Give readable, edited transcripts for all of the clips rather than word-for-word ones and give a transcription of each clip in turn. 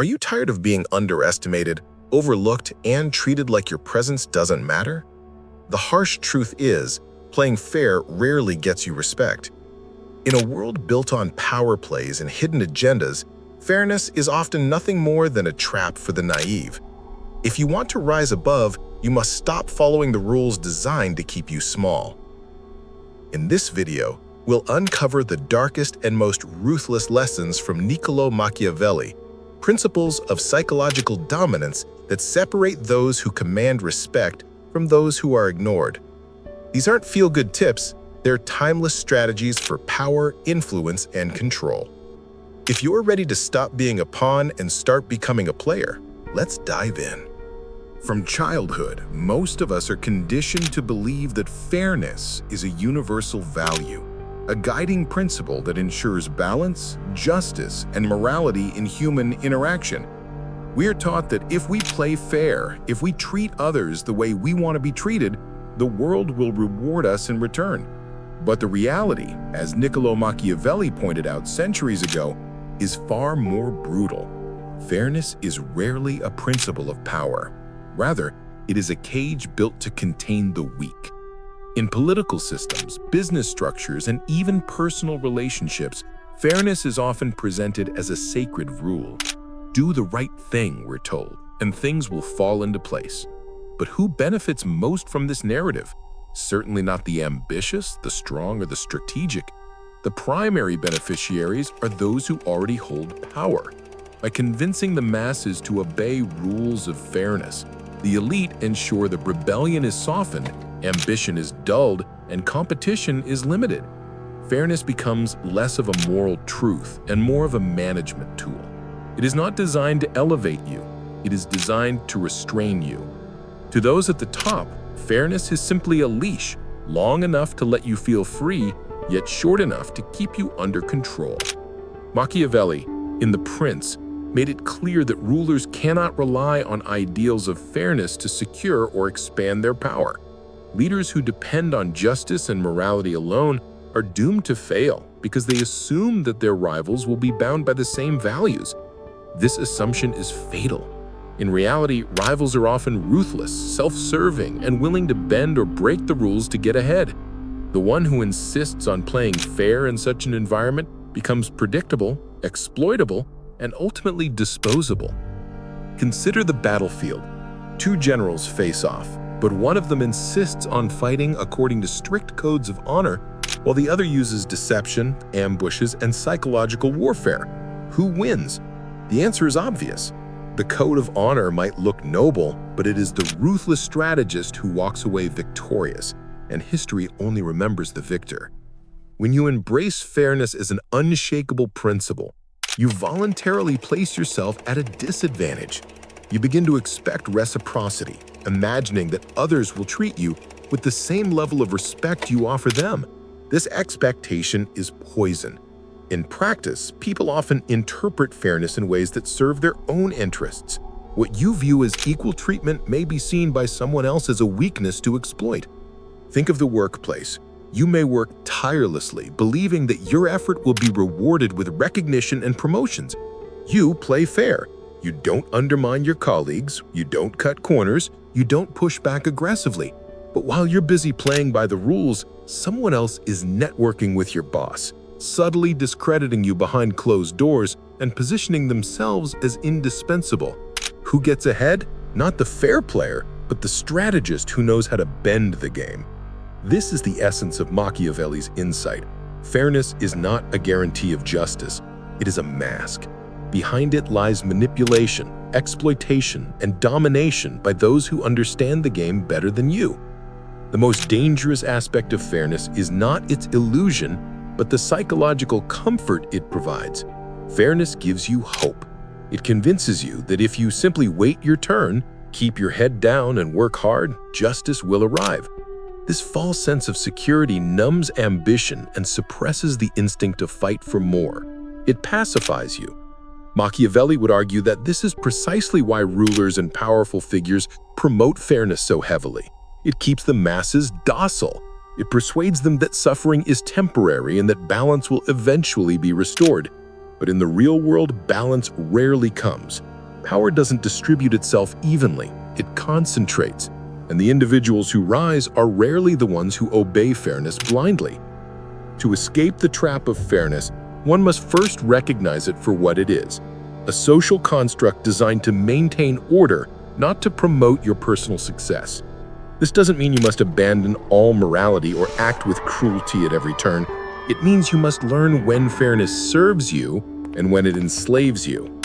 Are you tired of being underestimated, overlooked, and treated like your presence doesn't matter? The harsh truth is, playing fair rarely gets you respect. In a world built on power plays and hidden agendas, fairness is often nothing more than a trap for the naive. If you want to rise above, you must stop following the rules designed to keep you small. In this video, we'll uncover the darkest and most ruthless lessons from Niccolò Machiavelli, principles of psychological dominance that separate those who command respect from those who are ignored. These aren't feel-good tips, they're timeless strategies for power, influence, and control. If you're ready to stop being a pawn and start becoming a player, let's dive in. From childhood, most of us are conditioned to believe that fairness is a universal value, a guiding principle that ensures balance, justice, and morality in human interaction. We are taught that if we play fair, if we treat others the way we want to be treated, the world will reward us in return. But the reality, as Niccolò Machiavelli pointed out centuries ago, is far more brutal. Fairness is rarely a principle of power. Rather, it is a cage built to contain the weak. In political systems, business structures, and even personal relationships, fairness is often presented as a sacred rule. Do the right thing, we're told, and things will fall into place. But who benefits most from this narrative? Certainly not the ambitious, the strong, or the strategic. The primary beneficiaries are those who already hold power. By convincing the masses to obey rules of fairness, the elite ensure that rebellion is softened, ambition is dulled, and competition is limited. Fairness becomes less of a moral truth and more of a management tool. It is not designed to elevate you, it is designed to restrain you. To those at the top, fairness is simply a leash, long enough to let you feel free, yet short enough to keep you under control. Machiavelli, in The Prince, made it clear that rulers cannot rely on ideals of fairness to secure or expand their power. Leaders who depend on justice and morality alone are doomed to fail because they assume that their rivals will be bound by the same values. This assumption is fatal. In reality, rivals are often ruthless, self-serving, and willing to bend or break the rules to get ahead. The one who insists on playing fair in such an environment becomes predictable, exploitable, and ultimately disposable. Consider the battlefield. Two generals face off, but one of them insists on fighting according to strict codes of honor, while the other uses deception, ambushes, and psychological warfare. Who wins? The answer is obvious. The code of honor might look noble, but it is the ruthless strategist who walks away victorious, and history only remembers the victor. When you embrace fairness as an unshakable principle, you voluntarily place yourself at a disadvantage. You begin to expect reciprocity, imagining that others will treat you with the same level of respect you offer them. This expectation is poison. In practice, people often interpret fairness in ways that serve their own interests. What you view as equal treatment may be seen by someone else as a weakness to exploit. Think of the workplace. You may work tirelessly, believing that your effort will be rewarded with recognition and promotions. You play fair. You don't undermine your colleagues, you don't cut corners, you don't push back aggressively. But while you're busy playing by the rules, someone else is networking with your boss, subtly discrediting you behind closed doors and positioning themselves as indispensable. Who gets ahead? Not the fair player, but the strategist who knows how to bend the game. This is the essence of Machiavelli's insight. Fairness is not a guarantee of justice. It is a mask. Behind it lies manipulation, exploitation, and domination by those who understand the game better than you. The most dangerous aspect of fairness is not its illusion, but the psychological comfort it provides. Fairness gives you hope. It convinces you that if you simply wait your turn, keep your head down, and work hard, justice will arrive. This false sense of security numbs ambition and suppresses the instinct to fight for more. It pacifies you. Machiavelli would argue that this is precisely why rulers and powerful figures promote fairness so heavily. It keeps the masses docile. It persuades them that suffering is temporary and that balance will eventually be restored. But in the real world, balance rarely comes. Power doesn't distribute itself evenly, it concentrates, and the individuals who rise are rarely the ones who obey fairness blindly. To escape the trap of fairness, one must first recognize it for what it is, a social construct designed to maintain order, not to promote your personal success. This doesn't mean you must abandon all morality or act with cruelty at every turn. It means you must learn when fairness serves you and when it enslaves you.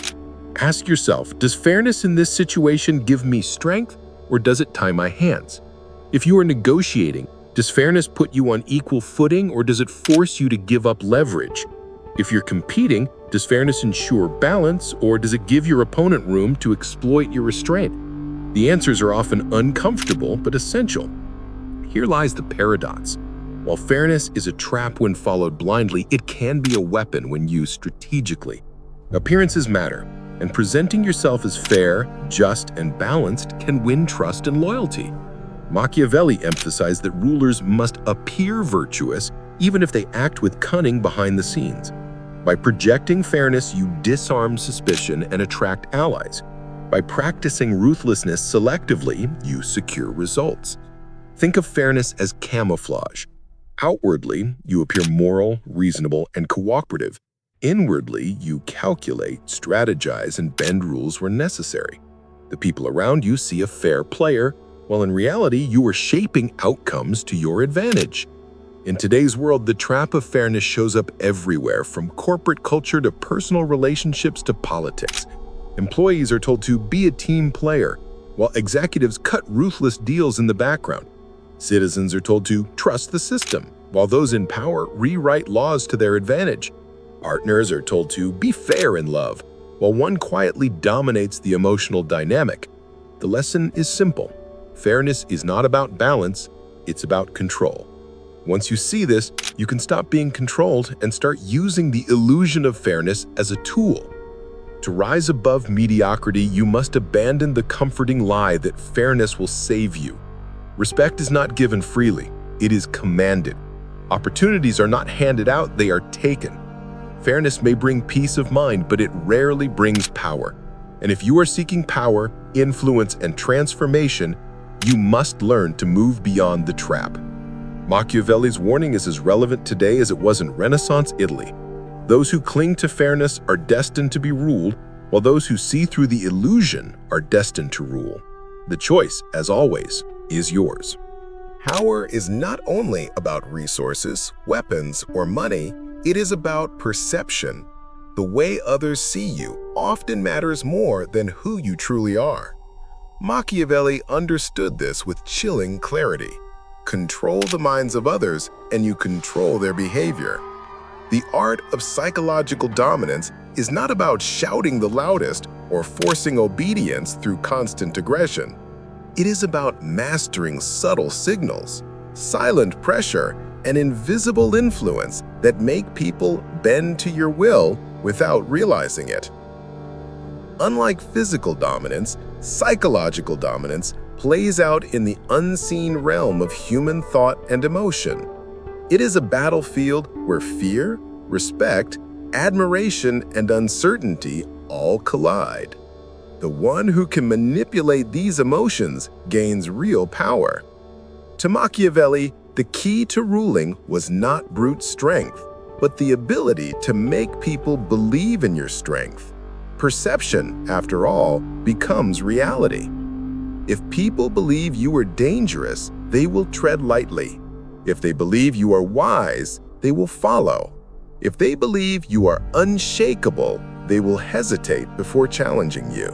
Ask yourself, does fairness in this situation give me strength or does it tie my hands? If you are negotiating, does fairness put you on equal footing or does it force you to give up leverage? If you're competing, does fairness ensure balance or does it give your opponent room to exploit your restraint? The answers are often uncomfortable but essential. Here lies the paradox. While fairness is a trap when followed blindly, it can be a weapon when used strategically. Appearances matter, and presenting yourself as fair, just, and balanced can win trust and loyalty. Machiavelli emphasized that rulers must appear virtuous even if they act with cunning behind the scenes. By projecting fairness, you disarm suspicion and attract allies. By practicing ruthlessness selectively, you secure results. Think of fairness as camouflage. Outwardly, you appear moral, reasonable, and cooperative. Inwardly, you calculate, strategize, and bend rules where necessary. The people around you see a fair player, while in reality, you are shaping outcomes to your advantage. In today's world, the trap of fairness shows up everywhere, from corporate culture to personal relationships to politics. Employees are told to be a team player, while executives cut ruthless deals in the background. Citizens are told to trust the system, while those in power rewrite laws to their advantage. Partners are told to be fair in love, while one quietly dominates the emotional dynamic. The lesson is simple. Fairness is not about balance, it's about control. Once you see this, you can stop being controlled and start using the illusion of fairness as a tool. To rise above mediocrity, you must abandon the comforting lie that fairness will save you. Respect is not given freely, it is commanded. Opportunities are not handed out, they are taken. Fairness may bring peace of mind, but it rarely brings power. And if you are seeking power, influence, and transformation, you must learn to move beyond the trap. Machiavelli's warning is as relevant today as it was in Renaissance Italy. Those who cling to fairness are destined to be ruled, while those who see through the illusion are destined to rule. The choice, as always, is yours. Power is not only about resources, weapons, or money, it is about perception. The way others see you often matters more than who you truly are. Machiavelli understood this with chilling clarity. Control the minds of others, and you control their behavior. The art of psychological dominance is not about shouting the loudest or forcing obedience through constant aggression. It is about mastering subtle signals, silent pressure, and invisible influence that make people bend to your will without realizing it. Unlike physical dominance, psychological dominance plays out in the unseen realm of human thought and emotion. It is a battlefield where fear, respect, admiration, and uncertainty all collide. The one who can manipulate these emotions gains real power. To Machiavelli, the key to ruling was not brute strength, but the ability to make people believe in your strength. Perception, after all, becomes reality. If people believe you are dangerous, they will tread lightly. If they believe you are wise, they will follow. If they believe you are unshakable, they will hesitate before challenging you.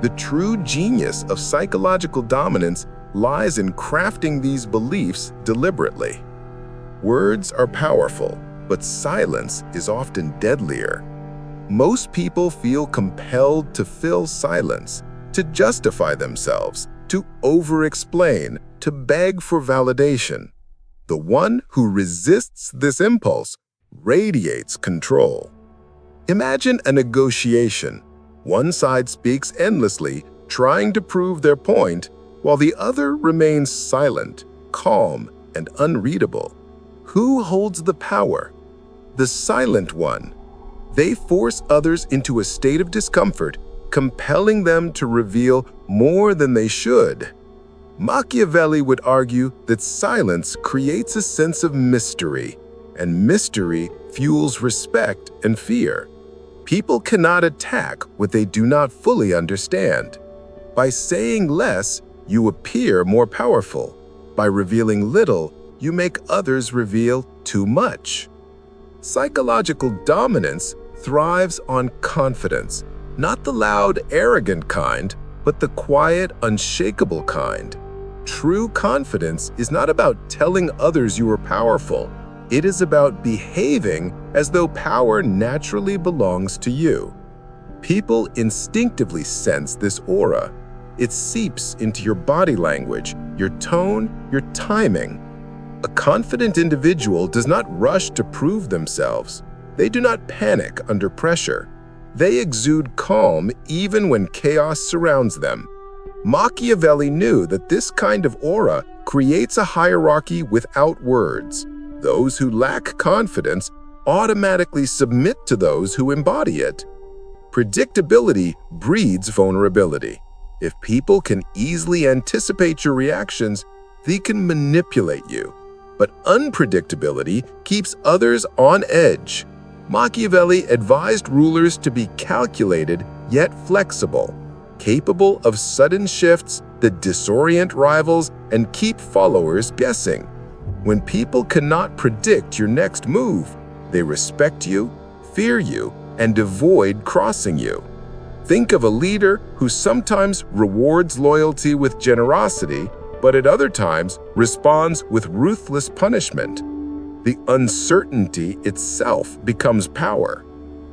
The true genius of psychological dominance lies in crafting these beliefs deliberately. Words are powerful, but silence is often deadlier. Most people feel compelled to fill silence, to justify themselves, to over-explain, to beg for validation. The one who resists this impulse radiates control. Imagine a negotiation. One side speaks endlessly, trying to prove their point, while the other remains silent, calm, and unreadable. Who holds the power? The silent one. They force others into a state of discomfort, compelling them to reveal more than they should. Machiavelli would argue that silence creates a sense of mystery, and mystery fuels respect and fear. People cannot attack what they do not fully understand. By saying less, you appear more powerful. By revealing little, you make others reveal too much. Psychological dominance thrives on confidence, not the loud, arrogant kind, but the quiet, unshakable kind. True confidence is not about telling others you are powerful. It is about behaving as though power naturally belongs to you. People instinctively sense this aura. It seeps into your body language, your tone, your timing. A confident individual does not rush to prove themselves. They do not panic under pressure. They exude calm even when chaos surrounds them. Machiavelli knew that this kind of aura creates a hierarchy without words. Those who lack confidence automatically submit to those who embody it. Predictability breeds vulnerability. If people can easily anticipate your reactions, they can manipulate you. But unpredictability keeps others on edge. Machiavelli advised rulers to be calculated yet flexible, capable of sudden shifts that disorient rivals and keep followers guessing. When people cannot predict your next move, they respect you, fear you, and avoid crossing you. Think of a leader who sometimes rewards loyalty with generosity, but at other times responds with ruthless punishment. The uncertainty itself becomes power.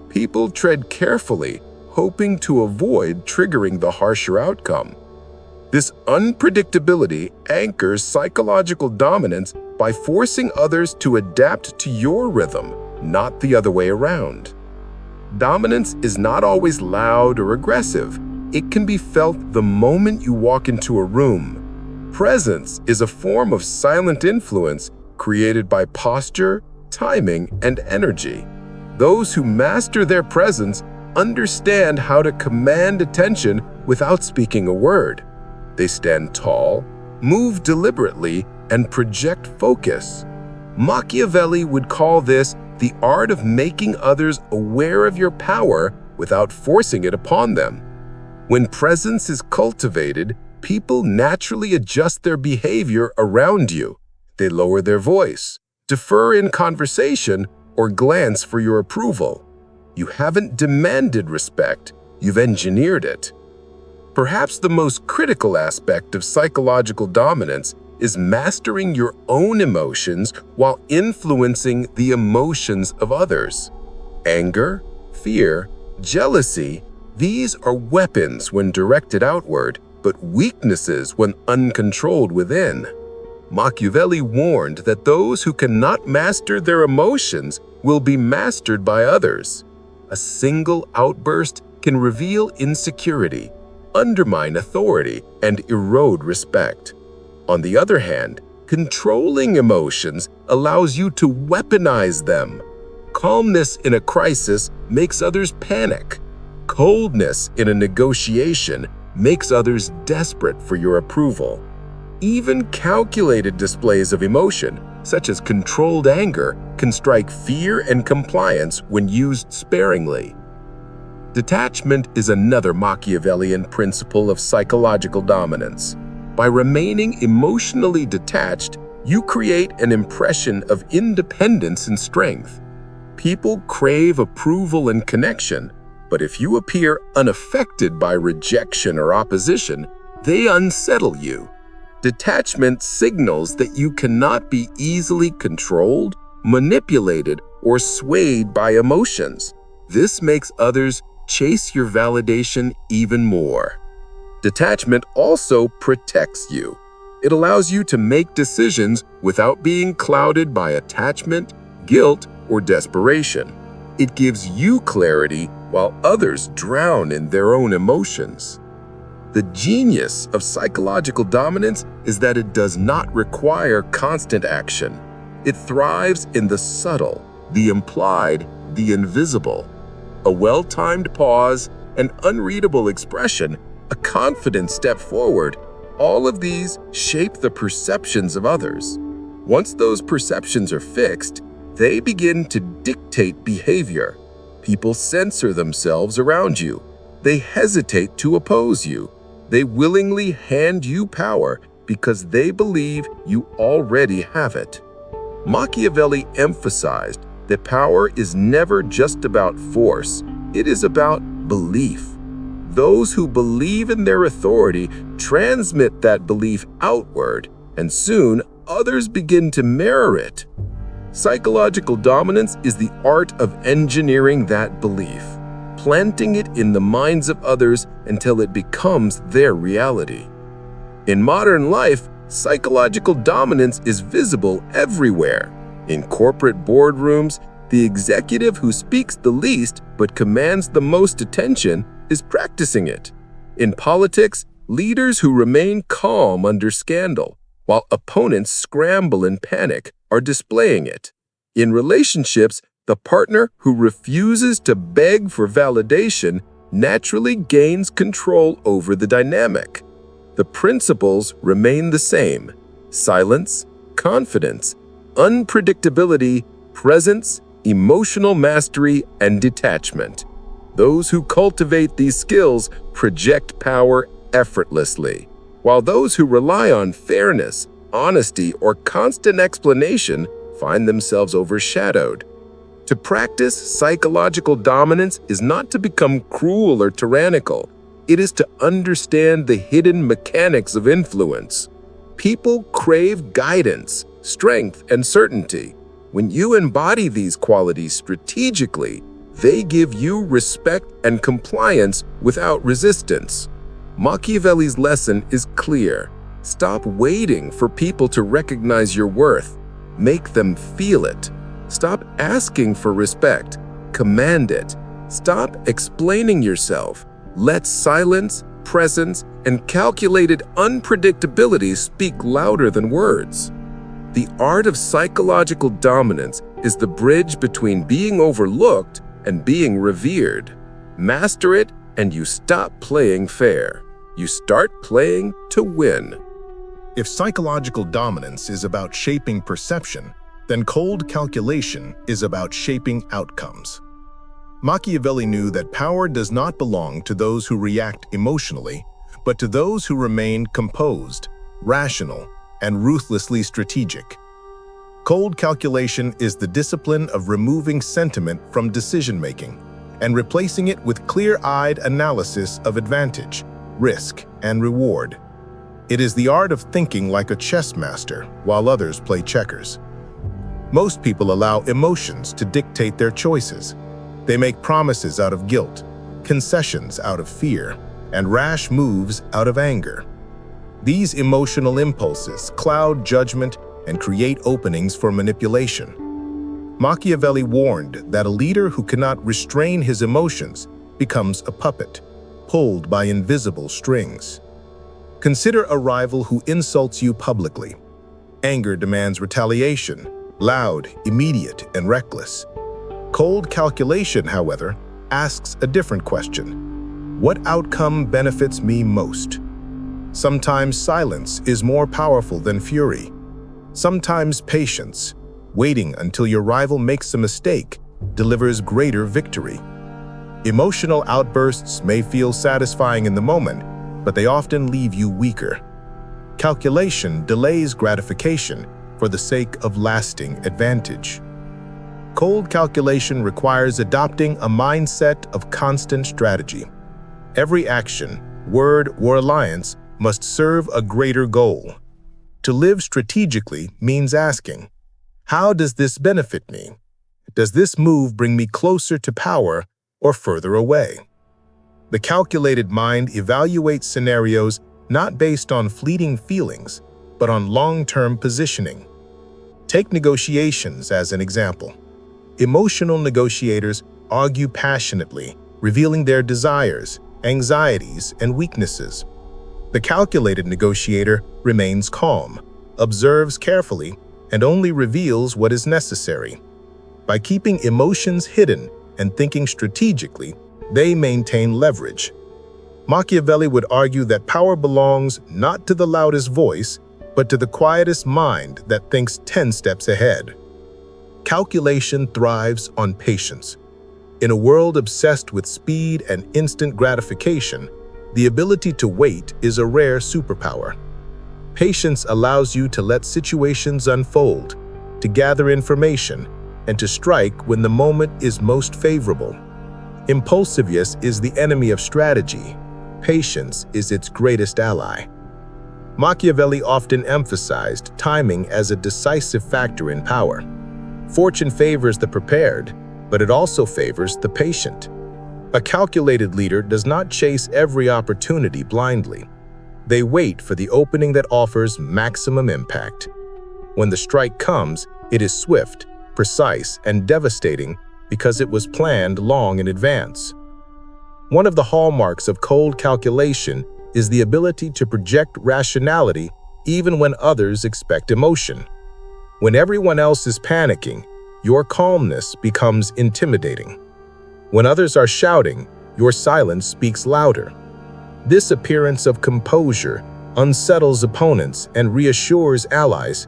People tread carefully, hoping to avoid triggering the harsher outcome. This unpredictability anchors psychological dominance by forcing others to adapt to your rhythm, not the other way around. Dominance is not always loud or aggressive. It can be felt the moment you walk into a room. Presence is a form of silent influence created by posture, timing, and energy. Those who master their presence understand how to command attention without speaking a word. They stand tall, move deliberately, and project focus. Machiavelli would call this the art of making others aware of your power without forcing it upon them. When presence is cultivated, people naturally adjust their behavior around you. They lower their voice, defer in conversation, or glance for your approval. You haven't demanded respect, you've engineered it. Perhaps the most critical aspect of psychological dominance is mastering your own emotions while influencing the emotions of others. Anger, fear, jealousy, these are weapons when directed outward, but weaknesses when uncontrolled within. Machiavelli warned that those who cannot master their emotions will be mastered by others. A single outburst can reveal insecurity, undermine authority, and erode respect. On the other hand, controlling emotions allows you to weaponize them. Calmness in a crisis makes others panic. Coldness in a negotiation makes others desperate for your approval. Even calculated displays of emotion, such as controlled anger, can strike fear and compliance when used sparingly. Detachment is another Machiavellian principle of psychological dominance. By remaining emotionally detached, you create an impression of independence and strength. People crave approval and connection, but if you appear unaffected by rejection or opposition, they unsettle you. Detachment signals that you cannot be easily controlled, manipulated, or swayed by emotions. This makes others chase your validation even more. Detachment also protects you. It allows you to make decisions without being clouded by attachment, guilt, or desperation. It gives you clarity while others drown in their own emotions. The genius of psychological dominance is that it does not require constant action. It thrives in the subtle, the implied, the invisible. A well-timed pause, an unreadable expression, a confident step forward, all of these shape the perceptions of others. Once those perceptions are fixed, they begin to dictate behavior. People censor themselves around you. They hesitate to oppose you. They willingly hand you power because they believe you already have it. Machiavelli emphasized that power is never just about force, it is about belief. Those who believe in their authority transmit that belief outward, and soon others begin to mirror it. Psychological dominance is the art of engineering that belief, planting it in the minds of others until it becomes their reality. In modern life, psychological dominance is visible everywhere. In corporate boardrooms, the executive who speaks the least but commands the most attention is practicing it. In politics, leaders who remain calm under scandal, while opponents scramble in panic, are displaying it. In relationships, the partner who refuses to beg for validation naturally gains control over the dynamic. The principles remain the same: silence, confidence, unpredictability, presence, emotional mastery, and detachment. Those who cultivate these skills project power effortlessly, while those who rely on fairness, honesty, or constant explanation find themselves overshadowed. To practice psychological dominance is not to become cruel or tyrannical. It is to understand the hidden mechanics of influence. People crave guidance, strength, and certainty. When you embody these qualities strategically, they give you respect and compliance without resistance. Machiavelli's lesson is clear. Stop waiting for people to recognize your worth. Make them feel it. Stop asking for respect. Command it. Stop explaining yourself. Let silence, presence, and calculated unpredictability speak louder than words. The art of psychological dominance is the bridge between being overlooked and being revered. Master it, and you stop playing fair. You start playing to win. If psychological dominance is about shaping perception, then cold calculation is about shaping outcomes. Machiavelli knew that power does not belong to those who react emotionally, but to those who remain composed, rational, and ruthlessly strategic. Cold calculation is the discipline of removing sentiment from decision-making and replacing it with clear-eyed analysis of advantage, risk, and reward. It is the art of thinking like a chess master while others play checkers. Most people allow emotions to dictate their choices. They make promises out of guilt, concessions out of fear, and rash moves out of anger. These emotional impulses cloud judgment and create openings for manipulation. Machiavelli warned that a leader who cannot restrain his emotions becomes a puppet, pulled by invisible strings. Consider a rival who insults you publicly. Anger demands retaliation, loud, immediate, and reckless. Cold calculation, however, asks a different question. What outcome benefits me most? Sometimes silence is more powerful than fury. Sometimes patience, waiting until your rival makes a mistake, delivers greater victory. Emotional outbursts may feel satisfying in the moment, but they often leave you weaker. Calculation delays gratification for the sake of lasting advantage. Cold calculation requires adopting a mindset of constant strategy. Every action, word, or alliance must serve a greater goal. To live strategically means asking, how does this benefit me? Does this move bring me closer to power or further away? The calculated mind evaluates scenarios not based on fleeting feelings, but on long-term positioning. Take negotiations as an example. Emotional negotiators argue passionately, revealing their desires, anxieties, and weaknesses. The calculated negotiator remains calm, observes carefully, and only reveals what is necessary. By keeping emotions hidden and thinking strategically, They maintain leverage. Machiavelli would argue that power belongs not to the loudest voice, but to the quietest mind that thinks 10 steps ahead. Calculation thrives on patience. In a world obsessed with speed and instant gratification, the ability to wait is a rare superpower. Patience allows you to let situations unfold, to gather information, and to strike when the moment is most favorable. Impulsiveness is the enemy of strategy. Patience is its greatest ally. Machiavelli often emphasized timing as a decisive factor in power. Fortune favors the prepared, but it also favors the patient. A calculated leader does not chase every opportunity blindly. They wait for the opening that offers maximum impact. When the strike comes, it is swift, precise, and devastating because it was planned long in advance. One of the hallmarks of cold calculation is the ability to project rationality even when others expect emotion. When everyone else is panicking, your calmness becomes intimidating. When others are shouting, your silence speaks louder. This appearance of composure unsettles opponents and reassures allies.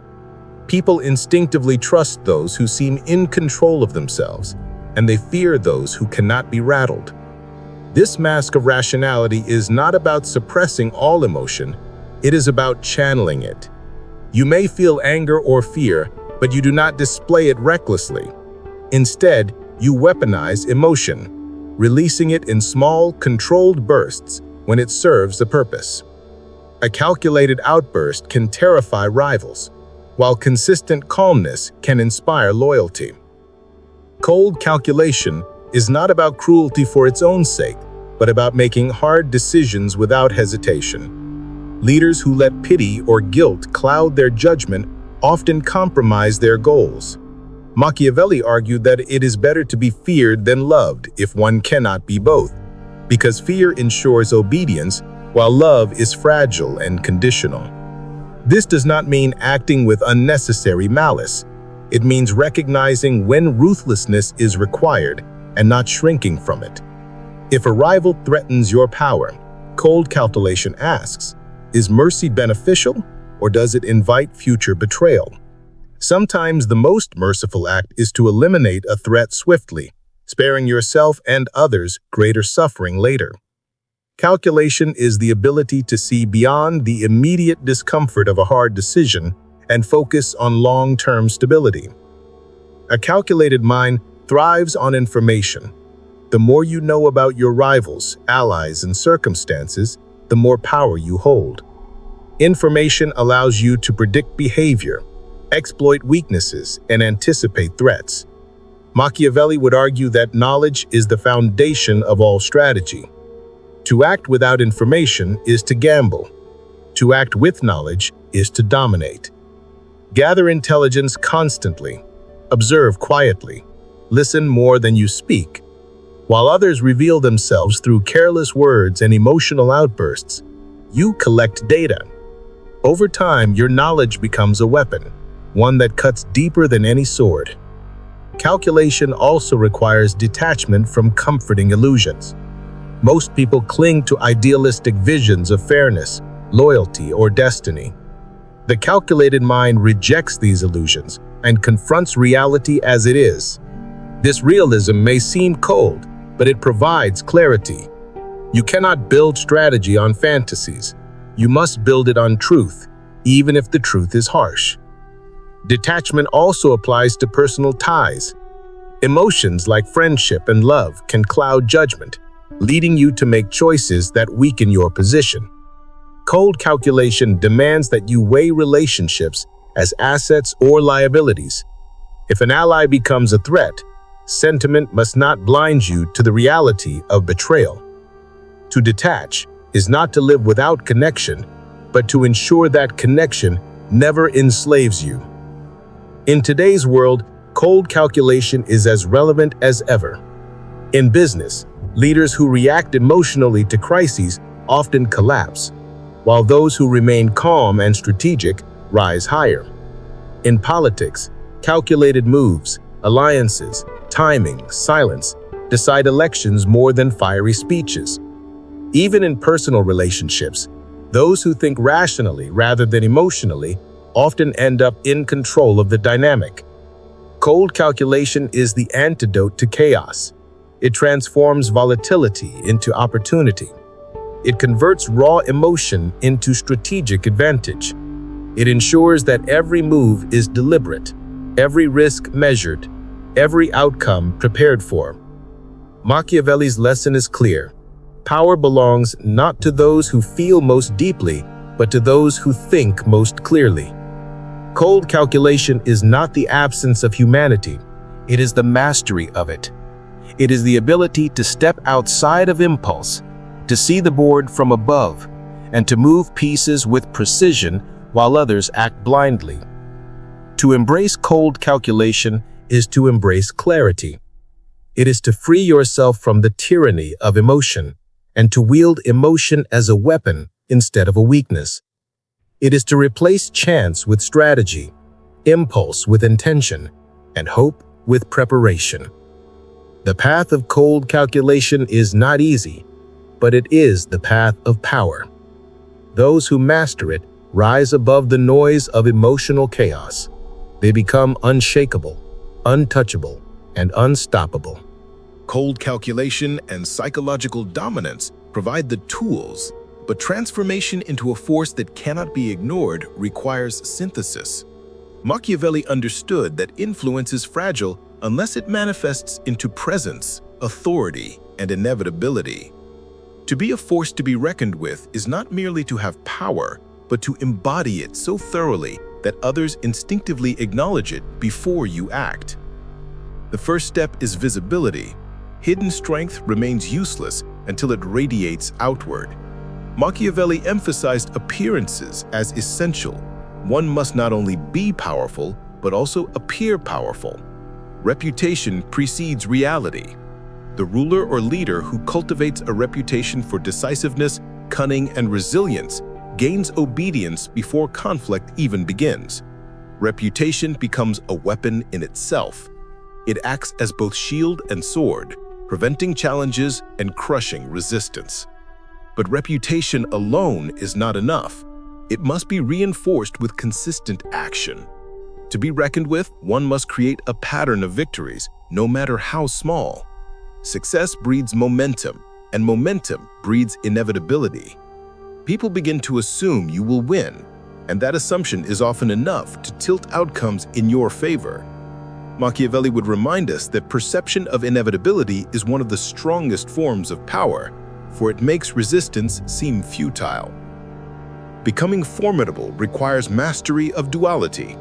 People instinctively trust those who seem in control of themselves, and they fear those who cannot be rattled. This mask of rationality is not about suppressing all emotion, it is about channeling it. You may feel anger or fear, but you do not display it recklessly. Instead, you weaponize emotion, releasing it in small, controlled bursts when it serves a purpose. A calculated outburst can terrify rivals, while consistent calmness can inspire loyalty. Cold calculation is not about cruelty for its own sake, but about making hard decisions without hesitation. Leaders who let pity or guilt cloud their judgment often compromise their goals. Machiavelli argued that it is better to be feared than loved if one cannot be both, because fear ensures obedience while love is fragile and conditional. This does not mean acting with unnecessary malice. It means recognizing when ruthlessness is required and not shrinking from it. If a rival threatens your power, cold calculation asks, is mercy beneficial or does it invite future betrayal? Sometimes the most merciful act is to eliminate a threat swiftly, sparing yourself and others greater suffering later. Calculation is the ability to see beyond the immediate discomfort of a hard decision and focus on long-term stability. A calculated mind thrives on information. The more you know about your rivals, allies, and circumstances, the more power you hold. Information allows you to predict behavior, exploit weaknesses, and anticipate threats. Machiavelli would argue that knowledge is the foundation of all strategy. To act without information is to gamble. To act with knowledge is to dominate. Gather intelligence constantly. Observe quietly. Listen more than you speak. While others reveal themselves through careless words and emotional outbursts, you collect data. Over time, your knowledge becomes a weapon, one that cuts deeper than any sword. Calculation also requires detachment from comforting illusions. Most people cling to idealistic visions of fairness, loyalty, or destiny. The calculated mind rejects these illusions and confronts reality as it is. This realism may seem cold, but it provides clarity. You cannot build strategy on fantasies. You must build it on truth, even if the truth is harsh. Detachment also applies to personal ties. Emotions like friendship and love can cloud judgment, leading you to make choices that weaken your position. Cold calculation demands that you weigh relationships as assets or liabilities. If an ally becomes a threat, sentiment must not blind you to the reality of betrayal. To detach is not to live without connection, but to ensure that connection never enslaves you. In today's world, cold calculation is as relevant as ever. In business, leaders who react emotionally to crises often collapse, while those who remain calm and strategic rise higher. In politics, calculated moves, alliances, timing, silence decide elections more than fiery speeches. Even in personal relationships, those who think rationally rather than emotionally often end up in control of the dynamic. Cold calculation is the antidote to chaos. It transforms volatility into opportunity. It converts raw emotion into strategic advantage. It ensures that every move is deliberate, every risk measured, every outcome prepared for. Machiavelli's lesson is clear. Power belongs not to those who feel most deeply, but to those who think most clearly. Cold calculation is not the absence of humanity. It is the mastery of it. It is the ability to step outside of impulse, to see the board from above, and to move pieces with precision while others act blindly. To embrace cold calculation is to embrace clarity. It is to free yourself from the tyranny of emotion and to wield emotion as a weapon instead of a weakness. It is to replace chance with strategy, impulse with intention, and hope with preparation. The path of cold calculation is not easy, but it is the path of power. Those who master it rise above the noise of emotional chaos. They become unshakable, untouchable, and unstoppable. Cold calculation and psychological dominance provide the tools, but transformation into a force that cannot be ignored requires synthesis. Machiavelli understood that influence is fragile unless it manifests into presence, authority, and inevitability. To be a force to be reckoned with is not merely to have power, but to embody it so thoroughly that others instinctively acknowledge it before you act. The first step is visibility. Hidden strength remains useless until it radiates outward. Machiavelli emphasized appearances as essential. One must not only be powerful, but also appear powerful. Reputation precedes reality. The ruler or leader who cultivates a reputation for decisiveness, cunning, and resilience gains obedience before conflict even begins. Reputation becomes a weapon in itself. It acts as both shield and sword, preventing challenges and crushing resistance. But reputation alone is not enough. It must be reinforced with consistent action. To be reckoned with, one must create a pattern of victories, no matter how small. Success breeds momentum, and momentum breeds inevitability. People begin to assume you will win, and that assumption is often enough to tilt outcomes in your favor. Machiavelli would remind us that perception of inevitability is one of the strongest forms of power, for it makes resistance seem futile. Becoming formidable requires mastery of duality,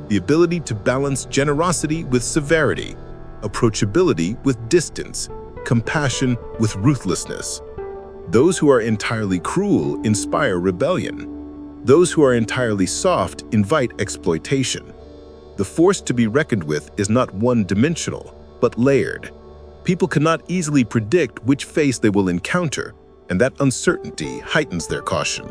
the ability to balance generosity with severity, approachability with distance, compassion with ruthlessness. Those who are entirely cruel inspire rebellion. Those who are entirely soft invite exploitation. The force to be reckoned with is not one-dimensional, but layered. People cannot easily predict which face they will encounter, and that uncertainty heightens their caution.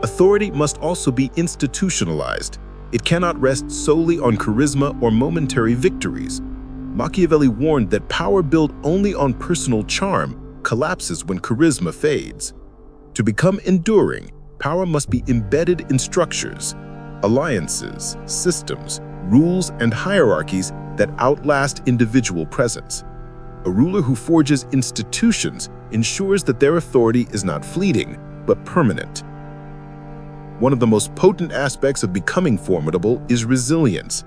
Authority must also be institutionalized. It cannot rest solely on charisma or momentary victories. Machiavelli warned that power built only on personal charm collapses when charisma fades. To become enduring, power must be embedded in structures, alliances, systems, rules, and hierarchies that outlast individual presence. A ruler who forges institutions ensures that their authority is not fleeting, but permanent. One of the most potent aspects of becoming formidable is resilience.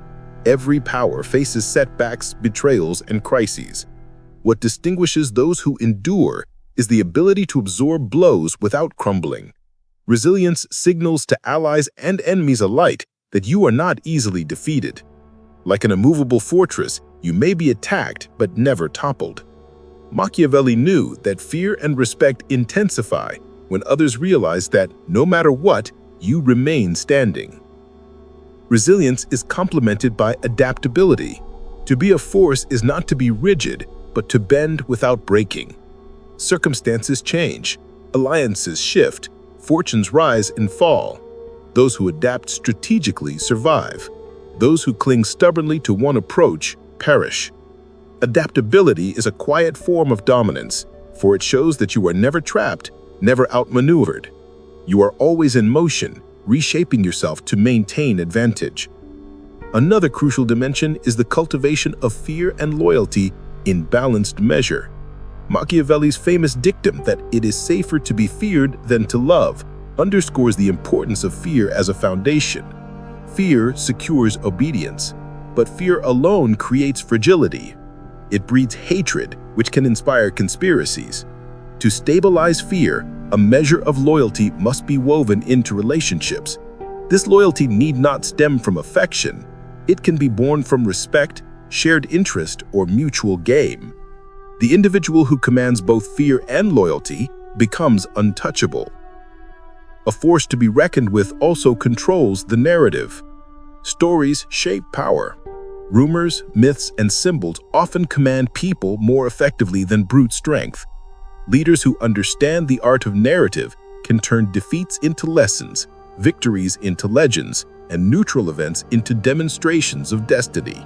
Every power faces setbacks, betrayals, and crises. What distinguishes those who endure is the ability to absorb blows without crumbling. Resilience signals to allies and enemies alike that you are not easily defeated. Like an immovable fortress, you may be attacked but never toppled. Machiavelli knew that fear and respect intensify when others realize that, no matter what, you remain standing. Resilience is complemented by adaptability. To be a force is not to be rigid, but to bend without breaking. Circumstances change, alliances shift, fortunes rise and fall. Those who adapt strategically survive. Those who cling stubbornly to one approach perish. Adaptability is a quiet form of dominance, for it shows that you are never trapped, never outmaneuvered. You are always in motion, reshaping yourself to maintain advantage. Another crucial dimension is the cultivation of fear and loyalty in balanced measure. Machiavelli's famous dictum that it is safer to be feared than to love underscores the importance of fear as a foundation. Fear secures obedience, but fear alone creates fragility. It breeds hatred, which can inspire conspiracies. To stabilize fear, a measure of loyalty must be woven into relationships. This loyalty need not stem from affection. It can be born from respect, shared interest, or mutual gain. The individual who commands both fear and loyalty becomes untouchable. A force to be reckoned with also controls the narrative. Stories shape power. Rumors, myths, and symbols often command people more effectively than brute strength. Leaders who understand the art of narrative can turn defeats into lessons, victories into legends, and neutral events into demonstrations of destiny.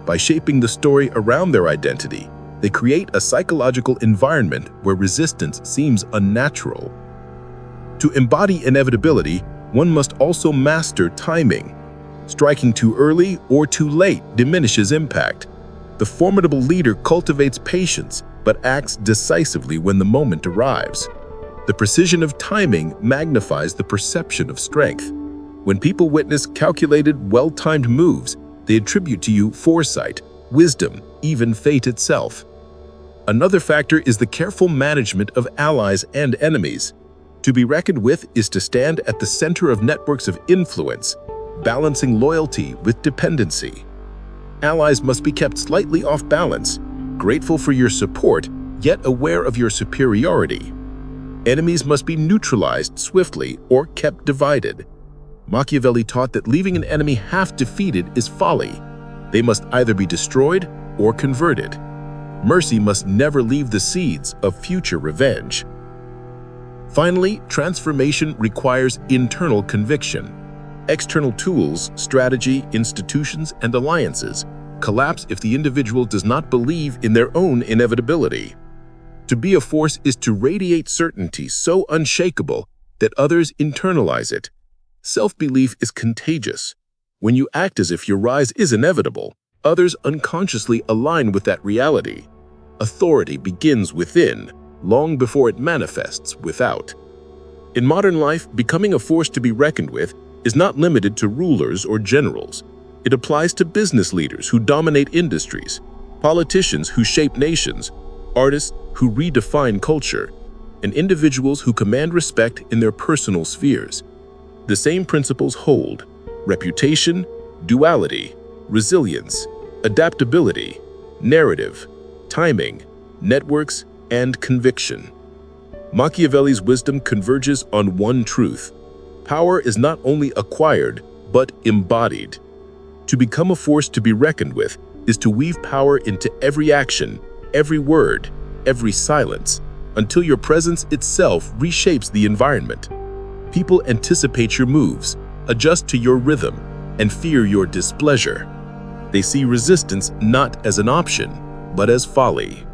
By shaping the story around their identity, they create a psychological environment where resistance seems unnatural. To embody inevitability, one must also master timing. Striking too early or too late diminishes impact. The formidable leader cultivates patience, but acts decisively when the moment arrives. The precision of timing magnifies the perception of strength. When people witness calculated, well-timed moves, they attribute to you foresight, wisdom, even fate itself. Another factor is the careful management of allies and enemies. To be reckoned with is to stand at the center of networks of influence, balancing loyalty with dependency. Allies must be kept slightly off balance, grateful for your support, yet aware of your superiority. Enemies must be neutralized swiftly or kept divided. Machiavelli taught that leaving an enemy half defeated is folly. They must either be destroyed or converted. Mercy must never leave the seeds of future revenge. Finally, transformation requires internal conviction. External tools, strategy, institutions, and alliances collapse if the individual does not believe in their own inevitability. To be a force is to radiate certainty so unshakable that others internalize it. Self-belief is contagious. When you act as if your rise is inevitable, others unconsciously align with that reality. Authority begins within, long before it manifests without. In modern life, becoming a force to be reckoned with is not limited to rulers or generals. It applies to business leaders who dominate industries, politicians who shape nations, artists who redefine culture, and individuals who command respect in their personal spheres. The same principles hold: reputation, duality, resilience, adaptability, narrative, timing, networks, and conviction. Machiavelli's wisdom converges on one truth: power is not only acquired, but embodied. To become a force to be reckoned with is to weave power into every action, every word, every silence, until your presence itself reshapes the environment. People anticipate your moves, adjust to your rhythm, and fear your displeasure. They see resistance not as an option, but as folly.